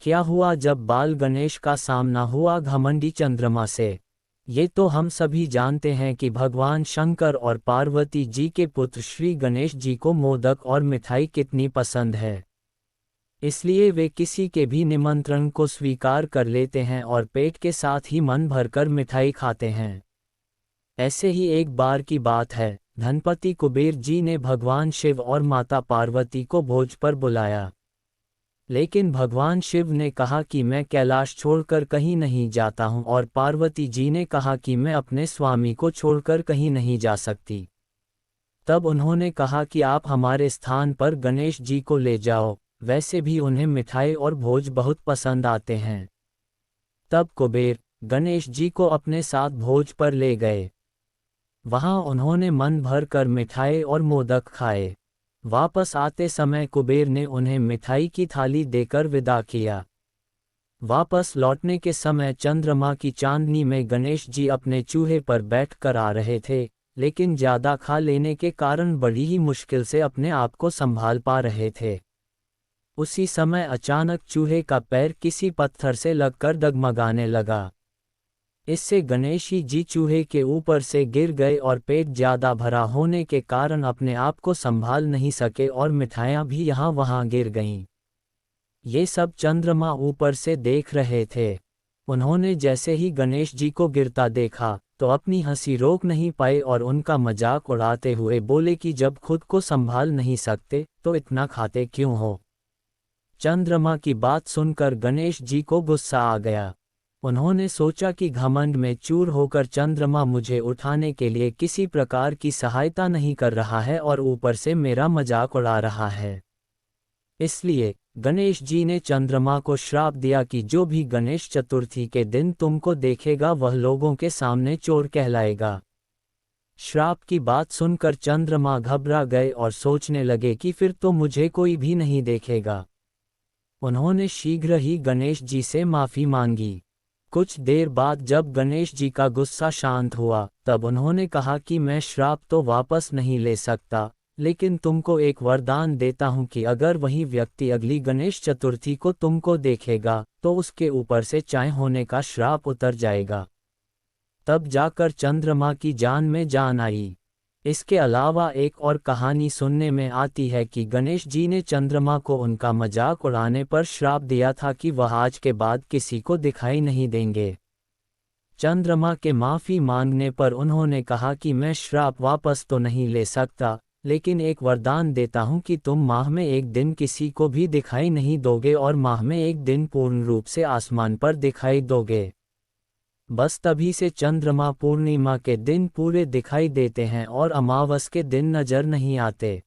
क्या हुआ जब बाल गणेश का सामना हुआ घमंडी चंद्रमा से? ये तो हम सभी जानते हैं कि भगवान शंकर और पार्वती जी के पुत्र श्री गणेश जी को मोदक और मिठाई कितनी पसंद है। इसलिए वे किसी के भी निमंत्रण को स्वीकार कर लेते हैं और पेट के साथ ही मन भरकर मिठाई खाते हैं। ऐसे ही एक बार की बात है, धनपति कुबेर जी ने भगवान शिव और माता पार्वती को भोज पर बुलाया। लेकिन भगवान शिव ने कहा कि मैं कैलाश छोड़कर कहीं नहीं जाता हूं और पार्वती जी ने कहा कि मैं अपने स्वामी को छोड़कर कहीं नहीं जा सकती। तब उन्होंने कहा कि आप हमारे स्थान पर गणेश जी को ले जाओ, वैसे भी उन्हें मिठाई और भोज बहुत पसंद आते हैं। तब कुबेर गणेश जी को अपने साथ भोज पर ले गए। वहां उन्होंने मन भर कर मिठाई और मोदक खाए। वापस आते समय कुबेर ने उन्हें मिठाई की थाली देकर विदा किया। वापस लौटने के समय चंद्रमा की चांदनी में गणेश जी अपने चूहे पर बैठ कर आ रहे थे, लेकिन ज्यादा खा लेने के कारण बड़ी ही मुश्किल से अपने आप को संभाल पा रहे थे। उसी समय अचानक चूहे का पैर किसी पत्थर से लगकर डगमगाने लगा। इससे गणेश जी चूहे के ऊपर से गिर गए और पेट ज्यादा भरा होने के कारण अपने आप को संभाल नहीं सके और मिठाइयाँ भी यहाँ वहाँ गिर गईं। ये सब चंद्रमा ऊपर से देख रहे थे। उन्होंने जैसे ही गणेश जी को गिरता देखा तो अपनी हंसी रोक नहीं पाए और उनका मजाक उड़ाते हुए बोले कि जब खुद को संभाल नहीं सकते तो इतना खाते क्यों हो। चंद्रमा की बात सुनकर गणेश जी को गुस्सा आ गया। उन्होंने सोचा कि घमंड में चूर होकर चंद्रमा मुझे उठाने के लिए किसी प्रकार की सहायता नहीं कर रहा है और ऊपर से मेरा मजाक उड़ा रहा है। इसलिए गणेश जी ने चंद्रमा को श्राप दिया कि जो भी गणेश चतुर्थी के दिन तुमको देखेगा वह लोगों के सामने चोर कहलाएगा। श्राप की बात सुनकर चंद्रमा घबरा गए और सोचने लगे कि फिर तो मुझे कोई भी नहीं देखेगा। उन्होंने शीघ्र ही गणेश जी से माफी मांगी। कुछ देर बाद जब गणेश जी का गुस्सा शांत हुआ तब उन्होंने कहा कि मैं श्राप तो वापस नहीं ले सकता, लेकिन तुमको एक वरदान देता हूं कि अगर वही व्यक्ति अगली गणेश चतुर्थी को तुमको देखेगा तो उसके ऊपर से चाय होने का श्राप उतर जाएगा। तब जाकर चंद्रमा की जान में जान आई। इसके अलावा एक और कहानी सुनने में आती है कि गणेश जी ने चंद्रमा को उनका मजाक उड़ाने पर श्राप दिया था कि वह आज के बाद किसी को दिखाई नहीं देंगे। चंद्रमा के माफी मांगने पर उन्होंने कहा कि मैं श्राप वापस तो नहीं ले सकता, लेकिन एक वरदान देता हूं कि तुम माह में एक दिन किसी को भी दिखाई नहीं दोगे और माह में एक दिन पूर्ण रूप से आसमान पर दिखाई दोगे। बस तभी से चंद्रमा पूर्णिमा के दिन पूरे दिखाई देते हैं और अमावस के दिन नजर नहीं आते।